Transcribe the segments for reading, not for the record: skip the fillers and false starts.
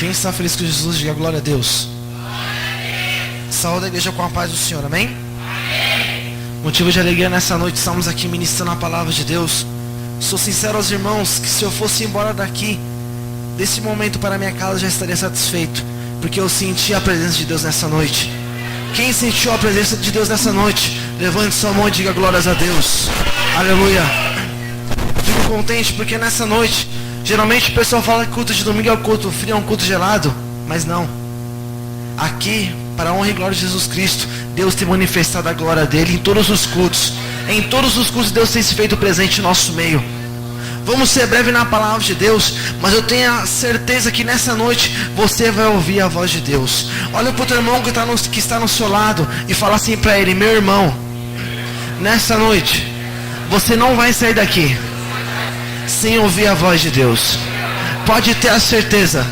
Quem está feliz com Jesus, diga glória a Deus. Saúde a igreja com a paz do Senhor, amém? Motivo de alegria nessa noite, estamos aqui ministrando a palavra de Deus. Sou sincero aos irmãos, que se eu fosse embora daqui, desse momento para minha casa, já estaria satisfeito, porque eu senti a presença de Deus nessa noite. Quem sentiu a presença de Deus nessa noite, levante sua mão e diga glórias a Deus. Aleluia. Fico contente porque nessa noite, geralmente o pessoal fala que culto de domingo é um culto frio, é um culto gelado, mas não. Aqui, para a honra e glória de Jesus Cristo, Deus tem manifestado a glória dele em todos os cultos. Em todos os cultos Deus tem se feito presente em nosso meio. Vamos ser breve na palavra de Deus, mas eu tenho a certeza que nessa noite você vai ouvir a voz de Deus. Olha para o teu irmão que está no seu lado e fala assim para ele: meu irmão, nessa noite você não vai sair daqui sem ouvir a voz de Deus. Pode ter a certeza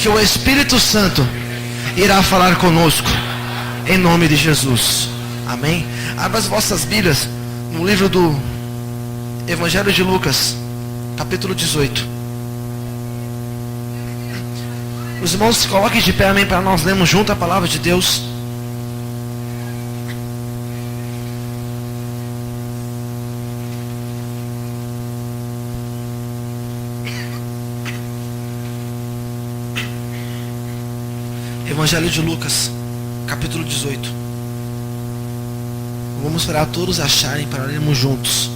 que o Espírito Santo irá falar conosco, em nome de Jesus, amém? Abra as vossas Bíblias no livro do Evangelho de Lucas, capítulo 18. Os irmãos se coloquem de pé, amém, para nós lermos junto a palavra de Deus. Evangelho de Lucas, capítulo 18. Vamos esperar todos acharem para lermos juntos.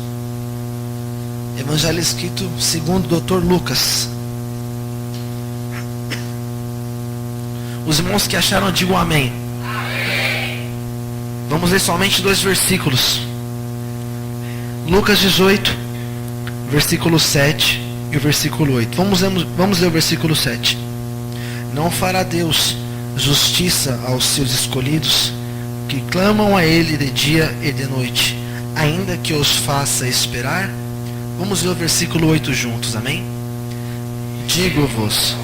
Evangelho escrito segundo o Dr. Lucas. Os irmãos que acharam, digam amém. Amém. Vamos ler somente 2 versículos. Lucas 18, versículo 7 e o versículo 8. Vamos ler o versículo 7. Não fará Deus justiça aos seus escolhidos, que clamam a Ele de dia e de noite, ainda que os faça esperar? Vamos ver o versículo 8 juntos, amém? Digo-vos,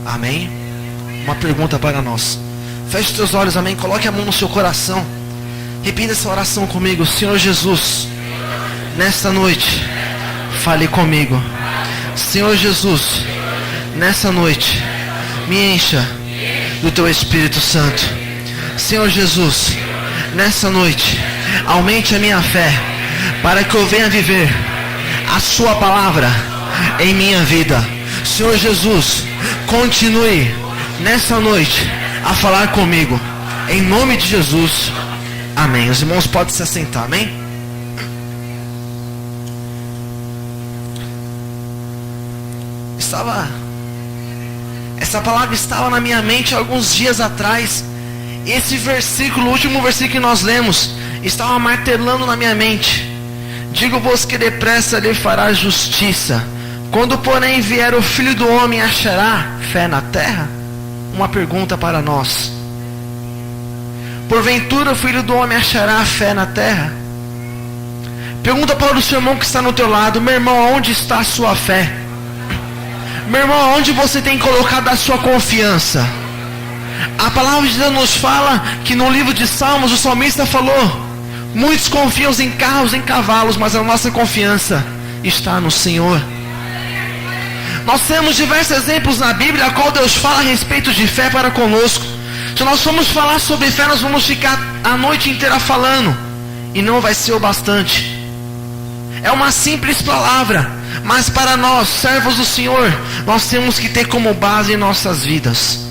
amém? Uma pergunta para nós. Feche teus olhos, amém? Coloque a mão no seu coração. Repita essa oração comigo. Senhor Jesus, nesta noite, fale comigo. Senhor Jesus, nessa noite, me encha do teu Espírito Santo. Senhor Jesus, nessa noite, aumente a minha fé, para que eu venha viver a sua palavra em minha vida. Senhor Jesus, continue nessa noite a falar comigo, em nome de Jesus, amém. Os irmãos podem se assentar, amém? Essa palavra estava na minha mente alguns dias atrás. Esse versículo, o último versículo que nós lemos, estava martelando na minha mente. Digo-vos que depressa lhe fará justiça. Quando porém vier o Filho do Homem, achará fé na terra? Uma pergunta para nós. Porventura o Filho do Homem achará fé na terra? Pergunta para o seu irmão que está no teu lado: meu irmão, onde está a sua fé? Meu irmão, onde você tem colocado a sua confiança? A palavra de Deus nos fala que no livro de Salmos o salmista falou: muitos confiam em carros, em cavalos, mas a nossa confiança está no Senhor. Nós temos diversos exemplos na Bíblia a qual Deus fala a respeito de fé para conosco. Se nós formos falar sobre fé, nós vamos ficar a noite inteira falando, e não vai ser o bastante. É uma simples palavra, mas para nós, servos do Senhor, nós temos que ter como base em nossas vidas.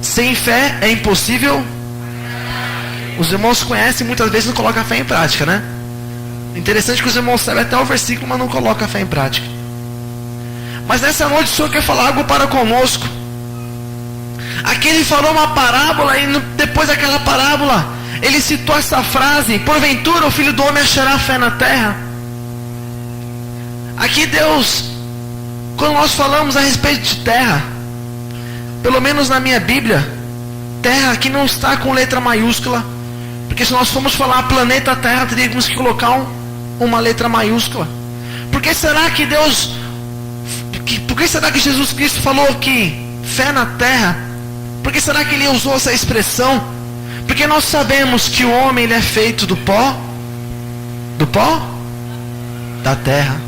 Sem fé é impossível. Os irmãos conhecem, muitas vezes não colocam a fé em prática, né? Interessante que os irmãos sabem até o versículo, mas não colocam a fé em prática. Mas nessa noite o Senhor quer falar algo para conosco. Aqui ele falou uma parábola, e depois daquela parábola ele citou essa frase: porventura o Filho do Homem achará fé na terra? Aqui Deus, quando nós falamos a respeito de terra, pelo menos na minha Bíblia, terra aqui não está com letra maiúscula, porque se nós formos falar planeta Terra, teríamos que colocar uma letra maiúscula. Por que será que Deus, por que será que Jesus Cristo falou que fé na terra? Por que será que ele usou essa expressão? Porque nós sabemos que o homem ele é feito do pó. Do pó? Da terra.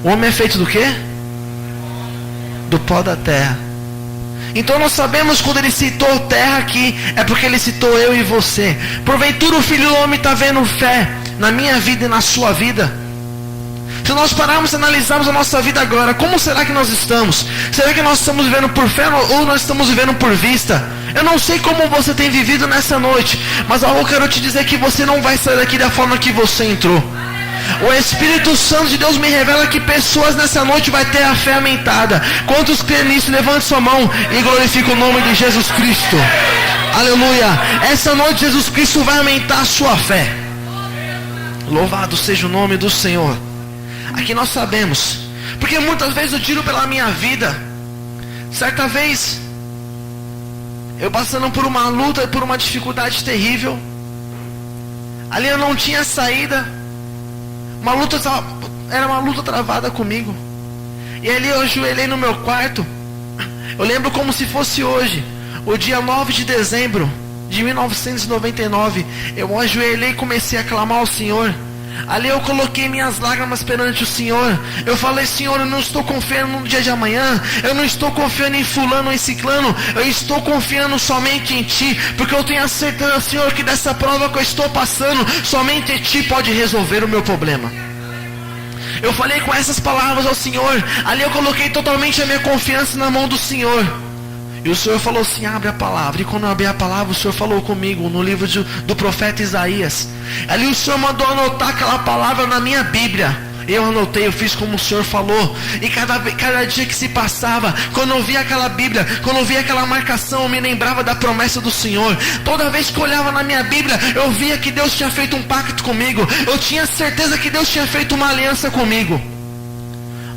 O homem é feito do quê? Do pó da terra. Então nós sabemos quando ele citou terra aqui, é porque ele citou eu e você. Porventura o Filho do Homem está vendo fé na minha vida e na sua vida? Se nós pararmos e analisarmos a nossa vida agora, como será que nós estamos? Será que nós estamos vivendo por fé ou nós estamos vivendo por vista? Eu não sei como você tem vivido nessa noite, mas eu quero te dizer que você não vai sair daqui da forma que você entrou. O Espírito Santo de Deus me revela que pessoas nessa noite vai ter a fé aumentada. Quantos creem nisso? Levante sua mão e glorifique o nome de Jesus Cristo. Aleluia. Essa noite Jesus Cristo vai aumentar a sua fé. Louvado seja o nome do Senhor. Aqui nós sabemos, porque muitas vezes eu tiro pela minha vida. Certa vez eu passando por uma luta, por uma dificuldade terrível. Ali eu não tinha saída. Era uma luta travada comigo. E ali eu ajoelhei no meu quarto. Eu lembro como se fosse hoje, o dia 9 de dezembro de 1999. Eu ajoelhei e comecei a clamar ao Senhor. Ali eu coloquei minhas lágrimas perante o Senhor. Eu falei: Senhor, eu não estou confiando no dia de amanhã. Eu não estou confiando em fulano ou em ciclano. Eu estou confiando somente em Ti. Porque eu tenho a certeza, Senhor, que dessa prova que eu estou passando, somente Ti pode resolver o meu problema. Eu falei com essas palavras ao Senhor. Ali eu coloquei totalmente a minha confiança na mão do Senhor. E o Senhor falou assim: abre a palavra. E quando eu abri a palavra, o Senhor falou comigo no livro do profeta Isaías. Ali o Senhor mandou anotar aquela palavra na minha Bíblia. Eu anotei, eu fiz como o Senhor falou. E cada dia que se passava, quando eu via aquela Bíblia, quando eu via aquela marcação, eu me lembrava da promessa do Senhor. Toda vez que eu olhava na minha Bíblia, eu via que Deus tinha feito um pacto comigo. Eu tinha certeza que Deus tinha feito uma aliança comigo.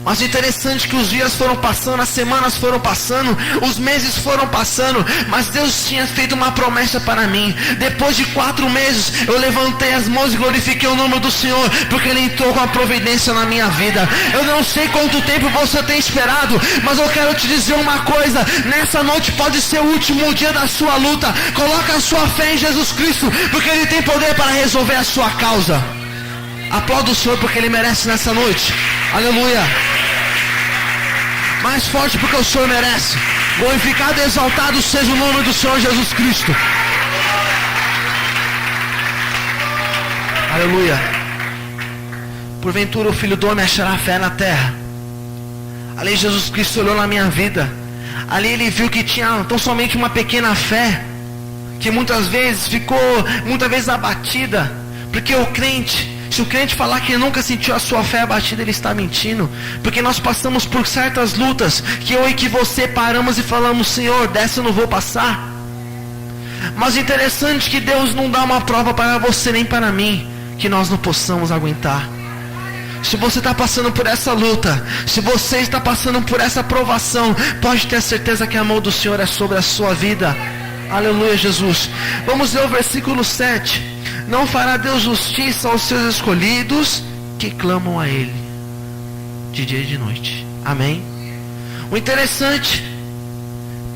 Mas o interessante é que os dias foram passando, as semanas foram passando, os meses foram passando, mas Deus tinha feito uma promessa para mim. Depois de 4 meses, eu levantei as mãos e glorifiquei o nome do Senhor, porque Ele entrou com a providência na minha vida. Eu não sei quanto tempo você tem esperado, mas eu quero te dizer uma coisa: nessa noite pode ser o último dia da sua luta. Coloca a sua fé em Jesus Cristo, porque Ele tem poder para resolver a sua causa. Aplauda o Senhor porque Ele merece nessa noite. Aleluia. Mais forte porque o Senhor merece. Glorificado e exaltado seja o nome do Senhor Jesus Cristo. Aleluia. Porventura o Filho do Homem achará fé na terra. Ali Jesus Cristo olhou na minha vida. Ali Ele viu que tinha tão somente uma pequena fé, que muitas vezes ficou abatida. Porque o crente, se o crente falar que nunca sentiu a sua fé abatida, ele está mentindo. Porque nós passamos por certas lutas que eu e que você paramos e falamos: Senhor, dessa eu não vou passar. Mas interessante que Deus não dá uma prova para você nem para mim que nós não possamos aguentar. Se você está passando por essa luta, se você está passando por essa provação, pode ter certeza que a mão do Senhor é sobre a sua vida. Aleluia, Jesus. Vamos ler o versículo 7. Não fará Deus justiça aos seus escolhidos que clamam a Ele de dia e de noite. Amém? O interessante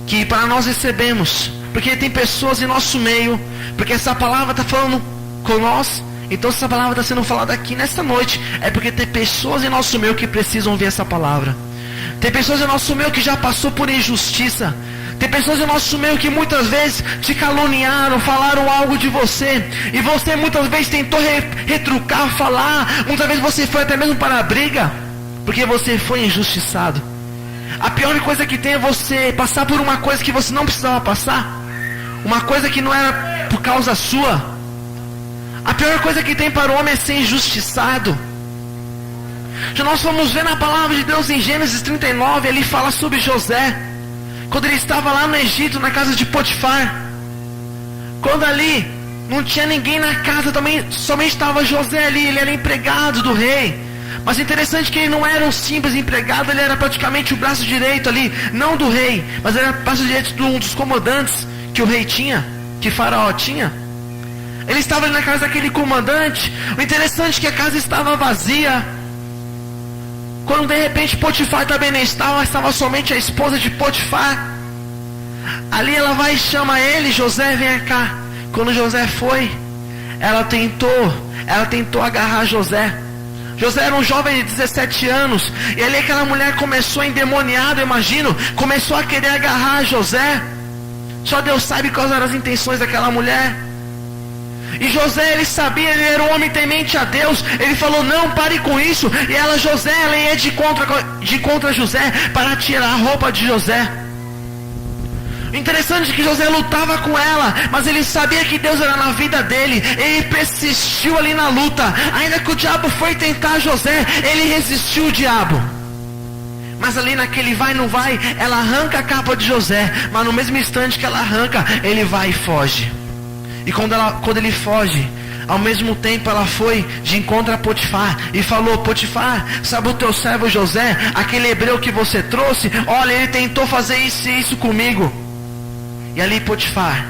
que para nós recebemos, porque tem pessoas em nosso meio, porque essa palavra está falando com nós. Então essa palavra está sendo falada aqui nesta noite, é porque tem pessoas em nosso meio que precisam ouvir essa palavra. Tem pessoas em nosso meio que já passou por injustiça. Tem pessoas em nosso meio que muitas vezes te caluniaram, falaram algo de você, e você muitas vezes tentou retrucar, falar. Muitas vezes você foi até mesmo para a briga, porque você foi injustiçado. A pior coisa que tem é você passar por uma coisa que você não precisava passar, uma coisa que não era por causa sua. A pior coisa que tem para o homem é ser injustiçado. Já nós vamos ver na palavra de Deus em Gênesis 39, ele fala sobre José. Quando ele estava lá no Egito, na casa de Potifar. Quando ali não tinha ninguém na casa também, somente estava José ali, ele era empregado do rei. Mas interessante que ele não era um simples empregado, ele era praticamente o braço direito ali, não do rei, mas era o braço direito de um dos comandantes que o rei tinha, que Faraó tinha. Ele estava ali na casa daquele comandante. O interessante é que a casa estava vazia. Quando de repente Potifar também não estava somente a esposa de Potifar. Ali ela vai e chama ele: José, vem cá. quando José foi, ela tentou agarrar José. José era um jovem de 17 anos, e ali aquela mulher começou endemoniada, eu imagino, começou a querer agarrar José. Só Deus sabe quais eram as intenções daquela mulher. E José, ele sabia, ele era um homem temente a Deus. Ele falou, não, pare com isso. E ela, José, ela ia de contra José para tirar a roupa de José. O interessante é que José lutava com ela, mas ele sabia que Deus era na vida dele. Ele persistiu ali na luta. Ainda que o diabo foi tentar José, ele resistiu o diabo. Mas ali naquele vai, não vai, ela arranca a capa de José. Mas no mesmo instante que ela arranca, ele vai e foge. E quando ele foge, ao mesmo tempo ela foi de encontro a Potifar e falou, Potifar, sabe o teu servo José, aquele hebreu que você trouxe? Olha, ele tentou fazer isso e isso comigo. E ali Potifar,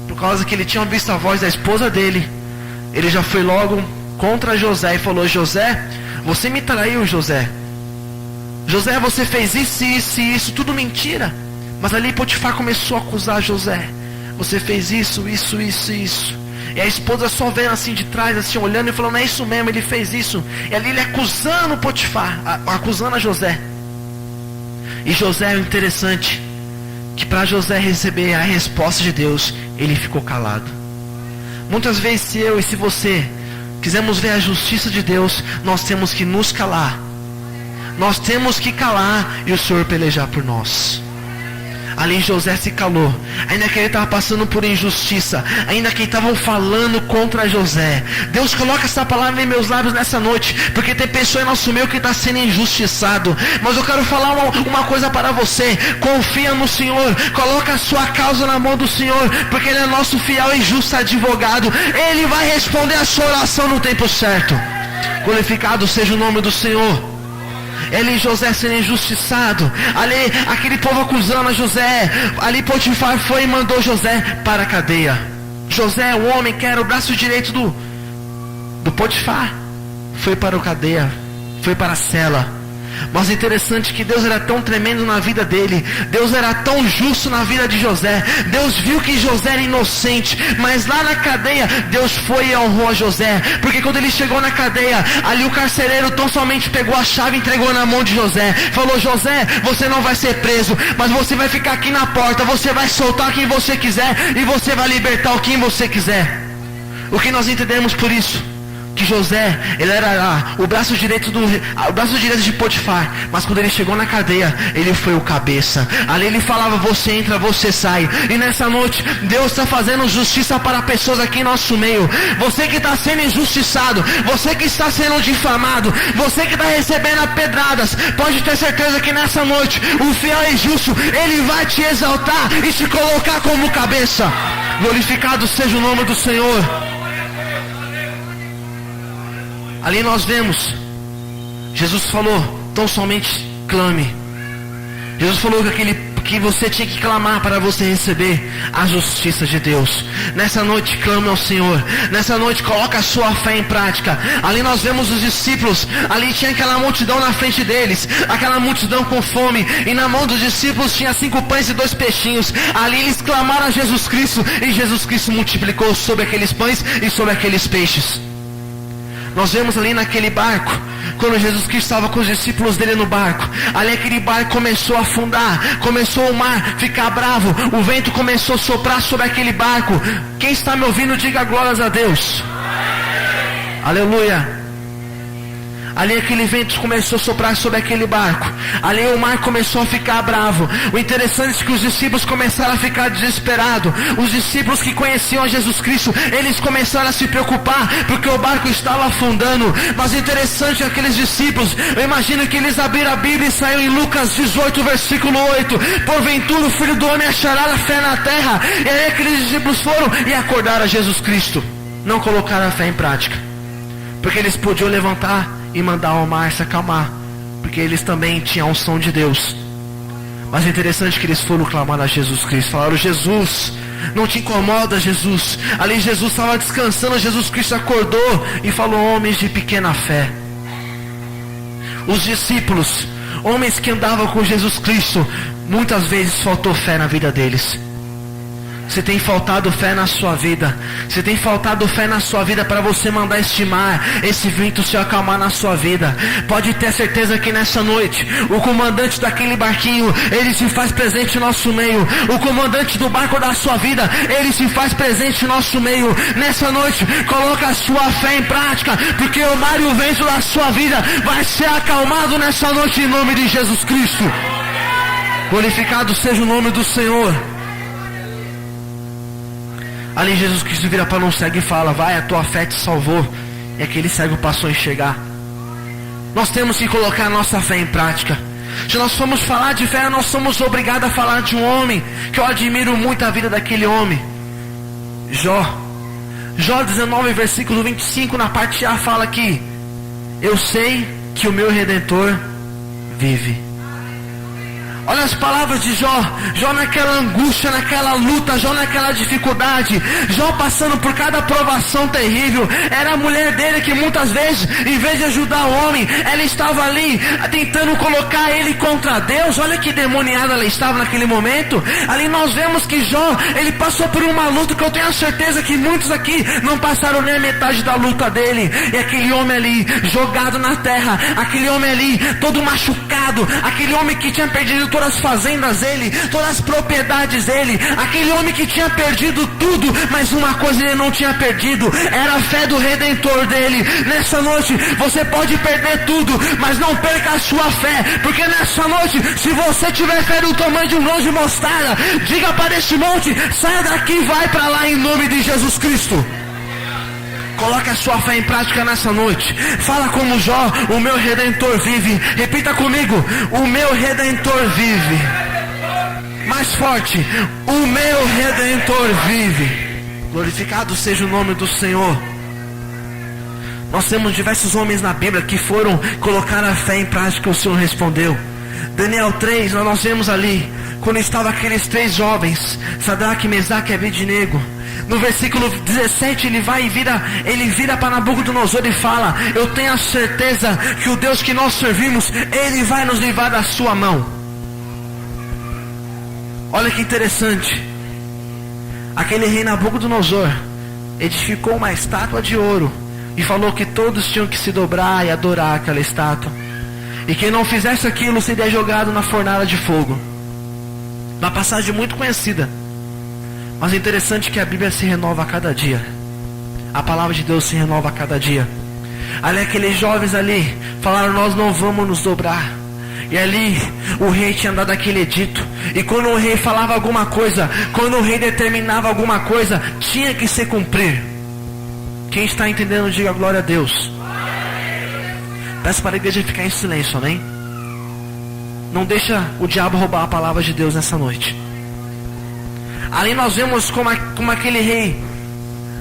por causa que ele tinha visto a voz da esposa dele, ele já foi logo contra José e falou, José, você me traiu, José. José, você fez isso, isso e isso, tudo mentira. Mas ali Potifar começou a acusar José. Você fez isso, isso, isso, isso. E a esposa só vendo assim de trás, assim, olhando e falando, é isso mesmo, ele fez isso. E ali ele acusando Potifar, acusando a José. E José, é interessante, que para José receber a resposta de Deus, ele ficou calado. Muitas vezes, se eu e se você quisermos ver a justiça de Deus, nós temos que nos calar. Nós temos que calar e o Senhor pelejar por nós. Ali José se calou, ainda que ele estava passando por injustiça, ainda que estavam falando contra José. Deus, coloca essa palavra em meus lábios nessa noite, porque tem pessoa em nosso meio que está sendo injustiçado. Mas eu quero falar uma coisa para você: confia no Senhor, coloca a sua causa na mão do Senhor, porque Ele é nosso fiel e justo advogado. Ele vai responder a sua oração no tempo certo. Glorificado seja o nome do Senhor. Ele e José sendo injustiçado, ali aquele povo acusando a José, ali Potifar foi e mandou José para a cadeia. José, o homem que era o braço direito do Potifar, foi para a cadeia, foi para a cela. Mas é interessante que Deus era tão tremendo na vida dele, Deus era tão justo na vida de José. Deus viu que José era inocente, mas lá na cadeia Deus foi e honrou a José, porque quando ele chegou na cadeia, ali o carcereiro tão somente pegou a chave e entregou na mão de José. Falou, José, você não vai ser preso, mas você vai ficar aqui na porta, você vai soltar quem você quiser e você vai libertar quem você quiser. O que nós entendemos por isso? Que José, ele era o braço direito de Potifar, mas quando ele chegou na cadeia, ele foi o cabeça. Ali ele falava, você entra, você sai. E nessa noite, Deus está fazendo justiça para pessoas aqui em nosso meio. Você que está sendo injustiçado, você que está sendo difamado, você que está recebendo pedradas, pode ter certeza que nessa noite, o fiel e justo, ele vai te exaltar e te colocar como cabeça. Glorificado seja o nome do Senhor. Ali nós vemos, Jesus falou, tão somente clame. Jesus falou que você tinha que clamar para você receber a justiça de Deus. Nessa noite clame ao Senhor. Nessa noite coloca a sua fé em prática. Ali nós vemos os discípulos. Ali tinha aquela multidão na frente deles, aquela multidão com fome, e na mão dos discípulos tinha 5 pães e 2 peixinhos. Ali eles clamaram a Jesus Cristo, e Jesus Cristo multiplicou sobre aqueles pães e sobre aqueles peixes. Nós vemos ali naquele barco, quando Jesus Cristo estava com os discípulos dele no barco, ali aquele barco começou a afundar, começou o mar ficar bravo, o vento começou a soprar sobre aquele barco. Quem está me ouvindo, diga glórias a Deus. Aleluia. Ali aquele vento começou a soprar sobre aquele barco. Ali o mar começou a ficar bravo. O interessante é que os discípulos começaram a ficar desesperados. Os discípulos que conheciam a Jesus Cristo, eles começaram a se preocupar, porque o barco estava afundando. Mas o interessante é que aqueles discípulos, eu imagino que eles abriram a Bíblia e saíram em Lucas 18, versículo 8. Porventura o Filho do Homem achará a fé na terra. E aí aqueles discípulos foram e acordaram a Jesus Cristo. Não colocaram a fé em prática, porque eles podiam levantar e mandar o mar se acalmar, porque eles também tinham a unção de Deus. Mas é interessante que eles foram clamar a Jesus Cristo. Falaram, Jesus, não te incomoda, Jesus. Ali Jesus estava descansando, Jesus Cristo acordou e falou, homens de pequena fé. Os discípulos, homens que andavam com Jesus Cristo, muitas vezes faltou fé na vida deles. Se tem faltado fé na sua vida, se tem faltado fé na sua vida para você mandar este mar, esse vento se acalmar na sua vida, pode ter certeza que nessa noite, o comandante daquele barquinho, ele se faz presente no nosso meio. O comandante do barco da sua vida, ele se faz presente no nosso meio. Nessa noite, coloca a sua fé em prática, porque o mar e o vento da sua vida vai ser acalmado nessa noite em nome de Jesus Cristo. Glorificado seja o nome do Senhor. Ali Jesus Cristo vira para um cego e fala: vai, a tua fé te salvou. E aquele cego passou a enxergar. Nós temos que colocar a nossa fé em prática. Se nós formos falar de fé, nós somos obrigados a falar de um homem que eu admiro muito a vida daquele homem, Jó. Jó 19, versículo 25, na parte A fala que eu sei que o meu Redentor vive. Olha as palavras de Jó. Jó naquela angústia, naquela luta, Jó naquela dificuldade, Jó passando por cada provação terrível. Era a mulher dele que muitas vezes, em vez de ajudar o homem, ela estava ali tentando colocar ele contra Deus. Olha que demoniada ela estava naquele momento. Ali nós vemos que Jó, ele passou por uma luta que eu tenho a certeza que muitos aqui não passaram nem a metade da luta dele. E aquele homem ali, jogado na terra, aquele homem ali, todo machucado, aquele homem que tinha perdido todas as fazendas dele, todas as propriedades dele, aquele homem que tinha perdido tudo, mas uma coisa ele não tinha perdido, era a fé do Redentor dele. Nessa noite, você pode perder tudo, mas não perca a sua fé, porque nessa noite, se você tiver fé do tamanho de um grão de mostarda, diga para este monte, saia daqui e vai para lá em nome de Jesus Cristo. Coloque a sua fé em prática nessa noite. Fala como Jó: o meu Redentor vive. Repita comigo: o meu Redentor vive. Mais forte: o meu Redentor vive. Glorificado seja o nome do Senhor. Nós temos diversos homens na Bíblia que foram colocar a fé em prática, o Senhor respondeu. Daniel 3, nós vemos ali, quando estavam aqueles 3 jovens, Sadraque, Mesaque e Abednego. No versículo 17 ele vira para Nabucodonosor e fala: eu tenho a certeza que o Deus que nós servimos, ele vai nos livrar da sua mão. Olha que interessante. Aquele rei Nabucodonosor edificou uma estátua de ouro e falou que todos tinham que se dobrar e adorar aquela estátua, e quem não fizesse aquilo seria jogado na fornalha de fogo. Uma passagem muito conhecida. Mas é interessante que a Bíblia se renova a cada dia. A palavra de Deus se renova a cada dia. Ali aqueles jovens ali falaram: nós não vamos nos dobrar. E ali o rei tinha dado aquele edito. E quando o rei falava alguma coisa, quando o rei determinava alguma coisa, tinha que se cumprir. Quem está entendendo, diga glória a Deus. Peço para a igreja ficar em silêncio, amém? Não deixa o diabo roubar a palavra de Deus nessa noite. Ali nós vemos como aquele rei,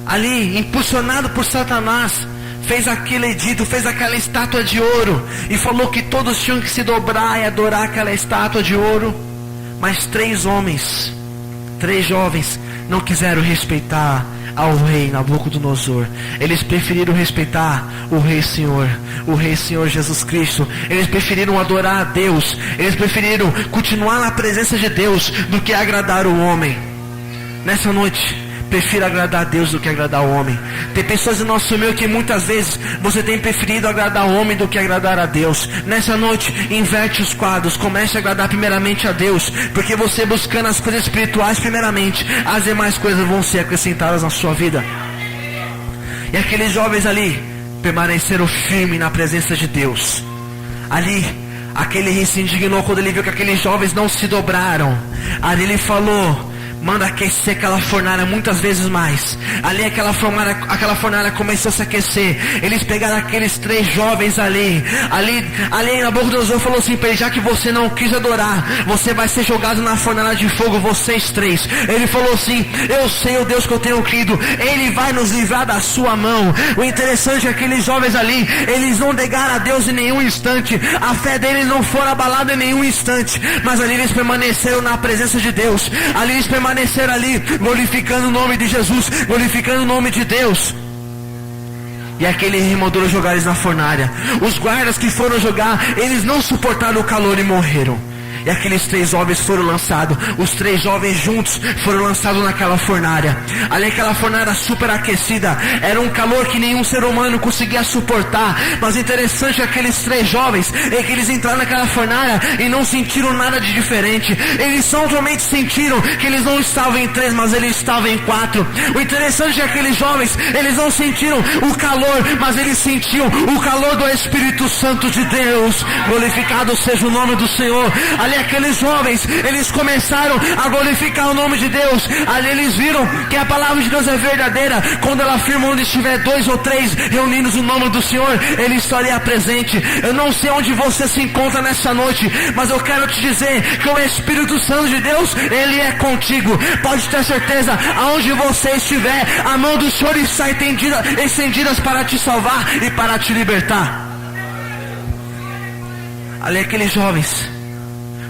ali impulsionado por Satanás, fez aquele edito, fez aquela estátua de ouro, e falou que todos tinham que se dobrar e adorar aquela estátua de ouro. Mas 3 homens, 3 jovens, não quiseram respeitar ao rei Nabucodonosor. Eles preferiram respeitar o Rei Senhor Jesus Cristo. Eles preferiram adorar a Deus, eles preferiram continuar na presença de Deus do que agradar o homem. Nessa noite, prefiro agradar a Deus do que agradar o homem. Tem pessoas no nosso meio que muitas vezes você tem preferido agradar o homem do que agradar a Deus. Nessa noite, inverte os quadros, comece a agradar primeiramente a Deus, porque você buscando as coisas espirituais primeiramente, as demais coisas vão ser acrescentadas na sua vida. E aqueles jovens ali permaneceram firmes na presença de Deus. Ali, aquele rei se indignou quando ele viu que aqueles jovens não se dobraram. Ali ele falou: manda aquecer aquela fornalha muitas vezes mais. Ali aquela fornalha começou a se aquecer. Eles pegaram aqueles 3 jovens ali Nabucodonosor falou assim para ele: já que você não quis adorar, você vai ser jogado na fornalha de fogo, vocês 3. Ele falou assim: eu sei o Deus que eu tenho crido, ele vai nos livrar da sua mão. O interessante é que aqueles jovens ali, eles não negaram a Deus em nenhum instante. A fé deles não foi abalada em nenhum instante, mas ali eles permaneceram na presença de Deus. Ali eles permaneceram ali, glorificando o nome de Jesus, glorificando o nome de Deus. E aquele rei mandou jogar eles na fornalha. Os guardas que foram jogar, eles não suportaram o calor e morreram. E aqueles 3 jovens foram lançados. Os 3 jovens juntos foram lançados naquela fornalha. Ali aquela fornalha super aquecida. Era um calor que nenhum ser humano conseguia suportar. Mas interessante é que aqueles 3 jovens, é que eles entraram naquela fornalha e não sentiram nada de diferente. Eles somente sentiram que eles não estavam em 3, mas eles estavam em 4. O interessante é que aqueles jovens, eles não sentiram o calor, mas eles sentiam o calor do Espírito Santo de Deus. Glorificado seja o nome do Senhor. Ali aqueles jovens, eles começaram a glorificar o nome de Deus. Ali eles viram que a palavra de Deus é verdadeira. Quando ela afirma onde estiver 2 ou 3 reunidos no nome do Senhor, Ele estaria presente. Eu não sei onde você se encontra nessa noite, mas eu quero te dizer que o Espírito Santo de Deus, Ele é contigo. Pode ter certeza, aonde você estiver, a mão do Senhor está estendidas para te salvar e para te libertar. Ali aqueles jovens,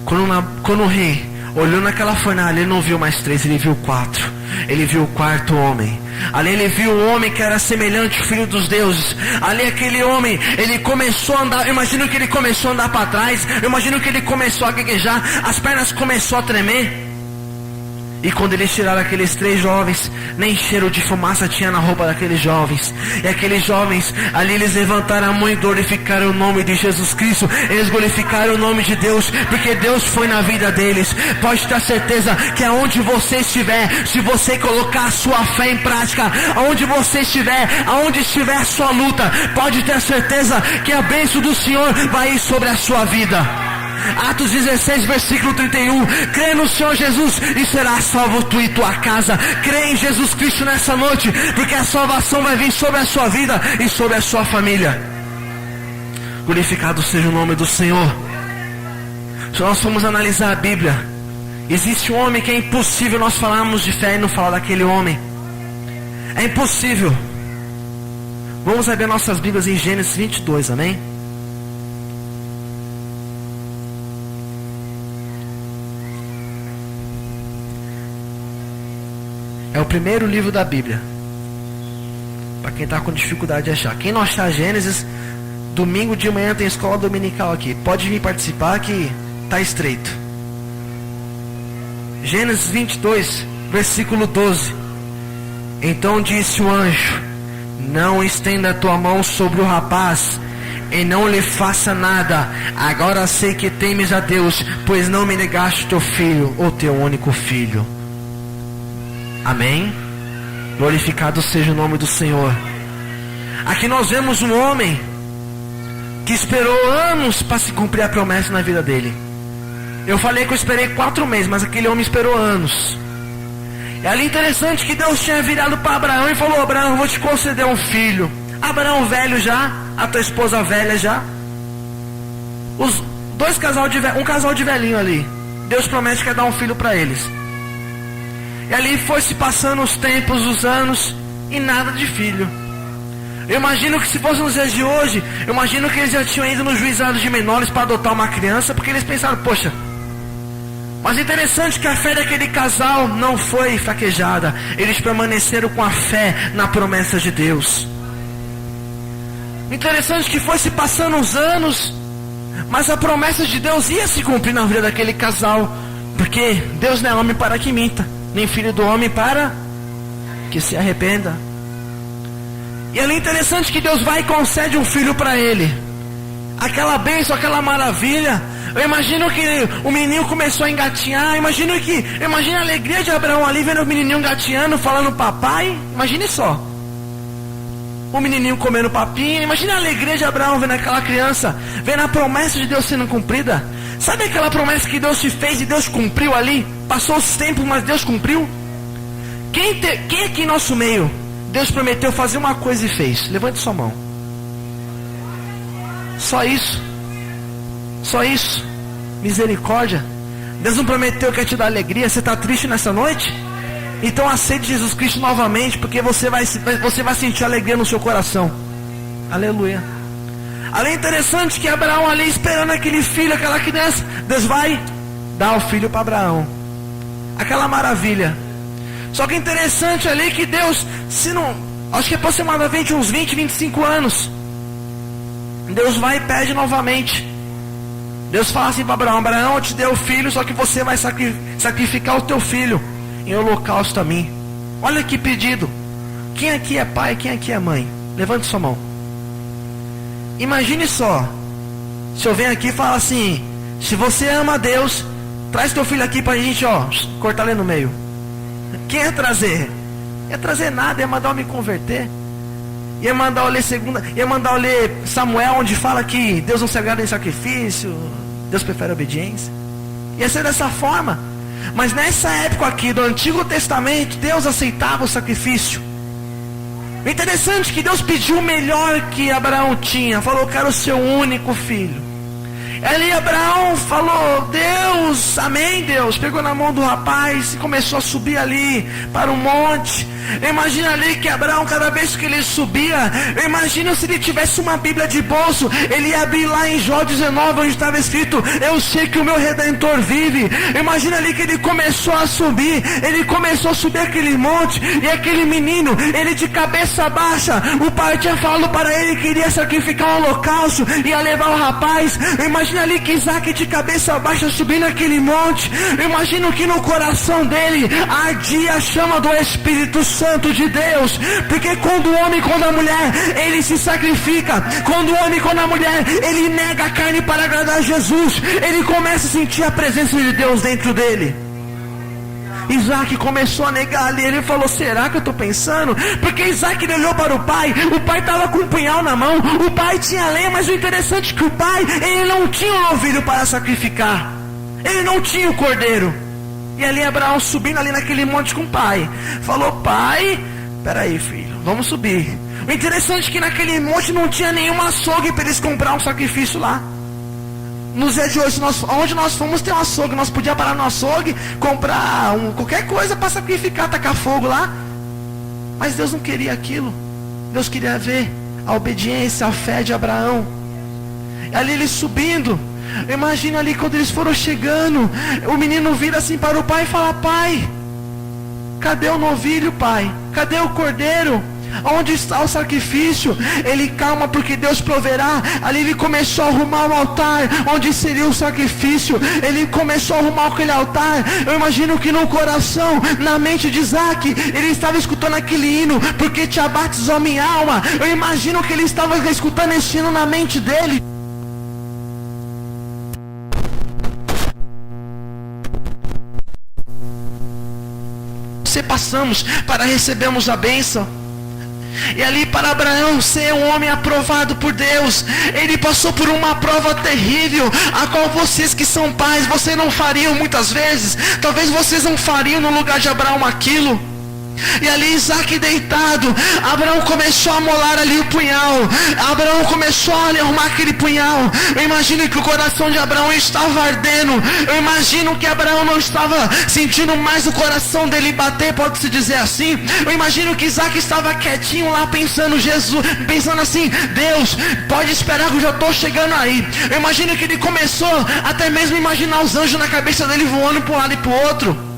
quando o rei olhou naquela fornalha, ele não viu mais 3, ele viu 4. Ele viu o 4º homem. Ali ele viu um homem que era semelhante ao filho dos deuses. Ali aquele homem, ele começou a andar. Eu imagino que ele começou a andar para trás. Eu imagino que ele começou a gaguejar. As pernas começou a tremer. E quando eles tiraram aqueles 3 jovens, nem cheiro de fumaça tinha na roupa daqueles jovens. E aqueles jovens, ali eles levantaram a mão e glorificaram o nome de Jesus Cristo. Eles glorificaram o nome de Deus, porque Deus foi na vida deles. Pode ter certeza que aonde você estiver, se você colocar a sua fé em prática, aonde você estiver, aonde estiver a sua luta, pode ter certeza que a bênção do Senhor vai ir sobre a sua vida. Atos 16, versículo 31. Crê no Senhor Jesus e será salvo tu e tua casa. Crê em Jesus Cristo nessa noite, porque a salvação vai vir sobre a sua vida e sobre a sua família. Glorificado seja o nome do Senhor. Se nós formos analisar a Bíblia, existe um homem que é impossível nós falarmos de fé e não falar daquele homem. É impossível. Vamos abrir nossas Bíblias em Gênesis 22, amém? É o primeiro livro da Bíblia. Para quem está com dificuldade de achar. Quem não achar Gênesis, domingo de manhã tem escola dominical aqui. Pode vir participar que está estreito. Gênesis 22, versículo 12. Então disse o anjo: não estenda a tua mão sobre o rapaz e não lhe faça nada. Agora sei que temes a Deus, pois não me negaste teu filho, o teu único filho. Amém? Glorificado seja o nome do Senhor. Aqui nós vemos um homem que esperou anos para se cumprir a promessa na vida dele. Eu falei que eu esperei 4 meses, mas aquele homem esperou anos. É ali interessante que Deus tinha virado para Abraão e falou: Abraão, eu vou te conceder um filho. Abraão velho já, a tua esposa velha já. Um casal de velhinho ali. Deus promete que vai dar um filho para eles. E ali foi se passando os tempos, os anos, e nada de filho. Eu imagino que se fosse nos dias de hoje, eu imagino que eles já tinham ido no juizado de menores para adotar uma criança, porque eles pensaram: poxa. Mas interessante que a fé daquele casal não foi fraquejada. Eles permaneceram com a fé na promessa de Deus. Interessante que foi se passando os anos, mas a promessa de Deus ia se cumprir na vida daquele casal. Porque Deus não é homem para que minta, nem filho do homem para que se arrependa. E é interessante que Deus vai e concede um filho para ele. Aquela bênção, aquela maravilha. Eu imagino que o menininho começou a engatinhar. Imagina a alegria de Abraão ali, vendo o menininho engatinhando, falando papai. Imagine só. O menininho comendo papinha. Imagina a alegria de Abraão vendo aquela criança, vendo a promessa de Deus sendo cumprida. Sabe aquela promessa que Deus te fez e Deus cumpriu ali? Passou os tempos, mas Deus cumpriu. Quem aqui em nosso meio Deus prometeu fazer uma coisa e fez? Levante sua mão. Só isso. Só isso. Misericórdia. Deus não prometeu que ia te dar alegria. Você está triste nessa noite? Então aceite Jesus Cristo novamente, porque você vai sentir alegria no seu coração. Aleluia. Ali é interessante que Abraão ali esperando aquele filho, aquela criança, Deus vai dar o filho para Abraão. Aquela maravilha. Só que é interessante ali que Deus, acho que aproximadamente uns 20, 25 anos, Deus vai e pede novamente. Deus fala assim para Abraão: Abraão, eu te dei o filho, só que você vai sacrificar o teu filho em holocausto a mim. Olha que pedido. Quem aqui é pai, quem aqui é mãe? Levante sua mão. Imagine só, se eu venho aqui e falo assim: se você ama a Deus, traz teu filho aqui pra gente, cortar ele no meio. Quem ia trazer? Ia trazer nada, ia mandar eu me converter. Ia mandar eu ler Samuel, onde fala que Deus não se agrada em sacrifício, Deus prefere a obediência. Ia ser dessa forma. Mas nessa época aqui do Antigo Testamento, Deus aceitava o sacrifício. O interessante é que Deus pediu o melhor que Abraão tinha. Falou: quero o seu único filho. Ali Abraão falou: Deus, amém Deus. Pegou na mão do rapaz e começou a subir ali para o monte. Imagina ali que Abraão, cada vez que ele subia, eu imagino se ele tivesse uma Bíblia de bolso, ele ia abrir lá em Jó 19, onde estava escrito: eu sei que o meu Redentor vive. Imagina ali que ele começou a subir aquele monte, e aquele menino, ele de cabeça baixa, o pai tinha falado para ele que iria sacrificar um holocausto, ia levar o rapaz. Imagina ali que Isaac de cabeça baixa subindo aquele monte. Eu imagino que no coração dele ardia a chama do Espírito Santo de Deus, porque quando o homem, quando a mulher, ele se sacrifica, quando o homem, quando a mulher, ele nega a carne para agradar a Jesus, ele começa a sentir a presença de Deus dentro dele. Isaac começou a negar ali, ele falou: será que eu estou pensando? Porque Isaac, ele olhou para o pai estava com um punhal na mão, o pai tinha lenha, mas o interessante é que o pai, ele não tinha um novilho para sacrificar, ele não tinha o cordeiro. E ali Abraão subindo ali naquele monte com o pai, falou: pai, peraí filho, vamos subir. O interessante é que naquele monte não tinha nenhum açougue para eles comprar um sacrifício lá. Nos dias de hoje, onde nós fomos tem um açougue, nós podíamos parar no açougue, comprar qualquer coisa para sacrificar, tacar fogo lá. Mas Deus não queria aquilo. Deus queria ver a obediência, a fé de Abraão. Ali eles subindo, imagina ali quando eles foram chegando, o menino vira assim para o pai e fala: pai, cadê o novilho, pai? Cadê o cordeiro? Onde está o sacrifício? Ele: calma, porque Deus proverá. Ali ele começou a arrumar o altar onde seria o sacrifício. Ele começou a arrumar aquele altar. Eu imagino que no coração, na mente de Isaac, ele estava escutando aquele hino: porque te abates, ó minha alma. Eu imagino que ele estava escutando esse hino na mente dele. Passamos para recebermos a bênção. E ali para Abraão ser um homem aprovado por Deus, ele passou por uma prova terrível, a qual vocês que são pais, vocês não fariam muitas vezes. Talvez vocês não fariam no lugar de Abraão aquilo. E ali Isaac deitado, Abraão começou a molar ali o punhal. Abraão começou a arrumar aquele punhal. Eu imagino que o coração de Abraão estava ardendo. Eu imagino que Abraão não estava sentindo mais o coração dele bater, pode-se dizer assim. Eu imagino que Isaac estava quietinho lá pensando assim: Deus, pode esperar que eu já estou chegando aí. Eu imagino que ele começou até mesmo a imaginar os anjos na cabeça dele voando para um lado e para o outro.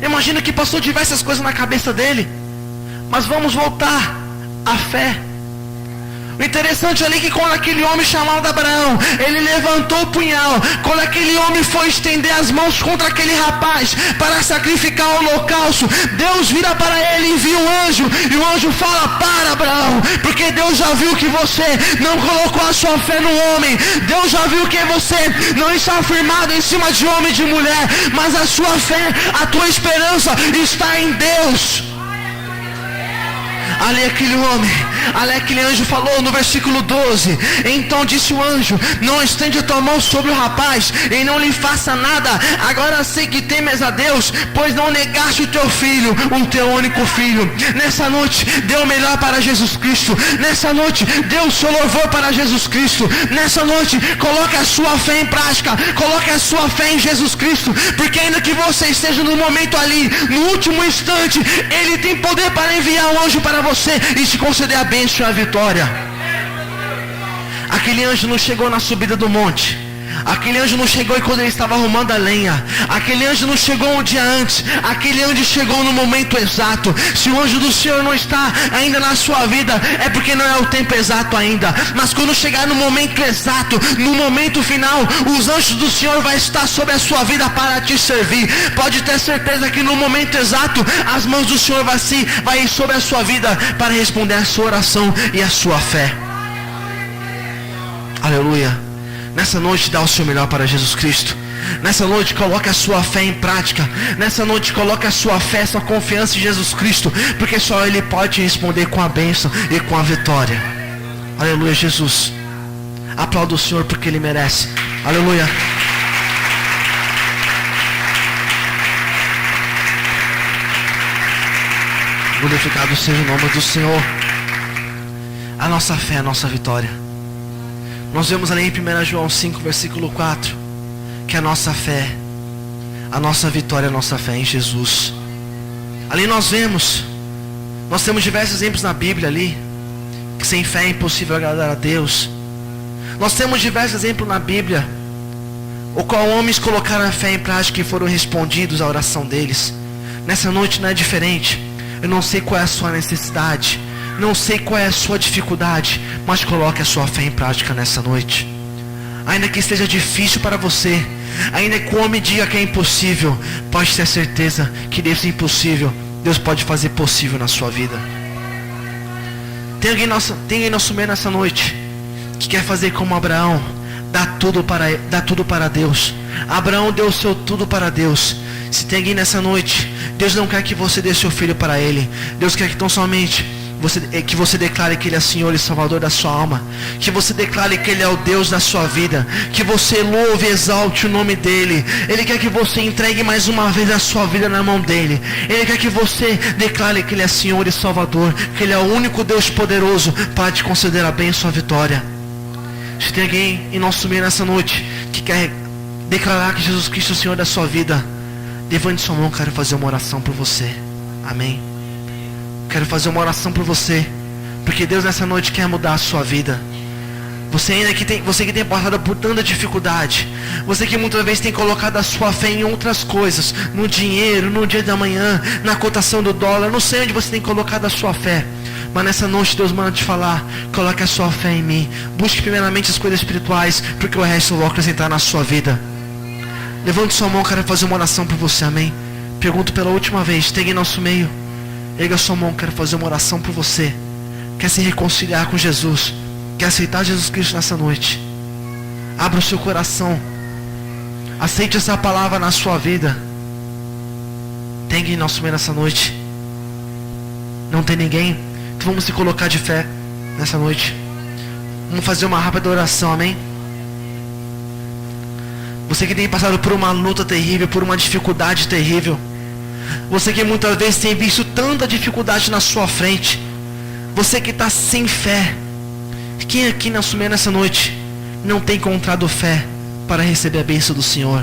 Imagina que passou diversas coisas na cabeça dele. Mas vamos voltar à fé. O interessante ali é que quando aquele homem chamado Abraão, ele levantou o punhal, quando aquele homem foi estender as mãos contra aquele rapaz para sacrificar o holocausto, Deus vira para ele e envia um anjo, e o anjo fala: para Abraão, porque Deus já viu que você não colocou a sua fé no homem, Deus já viu que você não está firmado em cima de homem e de mulher, mas a sua fé, a tua esperança está em Deus. Ali aquele homem, ali aquele anjo falou no versículo 12: então disse o anjo: não estende a tua mão sobre o rapaz e não lhe faça nada. Agora sei que temes a Deus, pois não negaste o teu filho, o teu único filho. Nessa noite, dê o melhor para Jesus Cristo. Nessa noite, dê o seu louvor para Jesus Cristo. Nessa noite, coloque a sua fé em prática. Coloque a sua fé em Jesus Cristo, porque ainda que você esteja no momento ali, no último instante, Ele tem poder para enviar um anjo para você e te conceder a bênção e a vitória. Aquele anjo não chegou na subida do monte. Aquele anjo não chegou quando ele estava arrumando a lenha. Aquele anjo não chegou um dia antes. Aquele anjo chegou no momento exato. Se o anjo do Senhor não está ainda na sua vida, é porque não é o tempo exato ainda. Mas quando chegar no momento exato, no momento final, os anjos do Senhor vão estar sobre a sua vida para te servir. Pode ter certeza que no momento exato, as mãos do Senhor vai ir sobre a sua vida para responder a sua oração e a sua fé. Aleluia. Nessa noite dá o seu melhor para Jesus Cristo. Nessa noite coloque a sua fé em prática. Nessa noite coloque a sua fé, sua confiança em Jesus Cristo, porque só Ele pode responder com a bênção e com a vitória. Aleluia, Jesus. Aplauda o Senhor porque Ele merece. Aleluia. Glorificado seja o nome do Senhor. A nossa fé, a nossa vitória. Nós vemos ali em 1 João 5, versículo 4, que a nossa fé, a nossa vitória, a nossa fé em Jesus. Ali nós temos diversos exemplos na Bíblia ali, que sem fé é impossível agradar a Deus. Nós temos diversos exemplos na Bíblia, o qual homens colocaram a fé em prática e foram respondidos à oração deles. Nessa noite não é diferente. Eu não sei qual é a sua necessidade, não sei qual é a sua dificuldade, mas coloque a sua fé em prática nessa noite. Ainda que esteja difícil para você, ainda que o homem diga que é impossível, pode ter certeza que desse impossível, Deus pode fazer possível na sua vida. Tem alguém nosso meio nessa noite que quer fazer como Abraão, dá tudo para Deus. Abraão deu o seu tudo para Deus. Se tem alguém nessa noite, Deus não quer que você dê seu filho para Ele. Deus quer que tão somente que você declare que Ele é Senhor e Salvador da sua alma, que você declare que Ele é o Deus da sua vida, que você louve e exalte o nome dEle. Ele quer que você entregue mais uma vez a sua vida na mão dEle. Ele quer que você declare que Ele é Senhor e Salvador, que Ele é o único Deus poderoso para te conceder a bênção e a vitória. Se tem alguém em nosso meio nessa noite que quer declarar que Jesus Cristo é o Senhor da sua vida, levante sua mão, quero fazer uma oração por você. Amém. Quero fazer uma oração por você, porque Deus nessa noite quer mudar a sua vida. Você que tem passado por tanta dificuldade, você que muitas vezes tem colocado a sua fé em outras coisas, no dinheiro, no dia da manhã, na cotação do dólar, não sei onde você tem colocado a sua fé, mas nessa noite Deus manda te falar, coloque a sua fé em mim, busque primeiramente as coisas espirituais, porque o resto eu vou acrescentar na sua vida. Levante sua mão, quero fazer uma oração por você, amém. Pergunto pela última vez, tem em nosso meio? Erga sua mão, quero fazer uma oração por você. Quer se reconciliar com Jesus? Quer aceitar Jesus Cristo nessa noite? Abra o seu coração. Aceite essa palavra na sua vida. Tem alguém nosso meio nessa noite? Não tem ninguém? Então vamos se colocar de fé nessa noite. Vamos fazer uma rápida oração, amém? Você que tem passado por uma luta terrível, por uma dificuldade terrível, você que muitas vezes tem visto tanta dificuldade na sua frente, você que está sem fé, quem aqui na sua nessa noite não tem encontrado fé para receber a bênção do Senhor?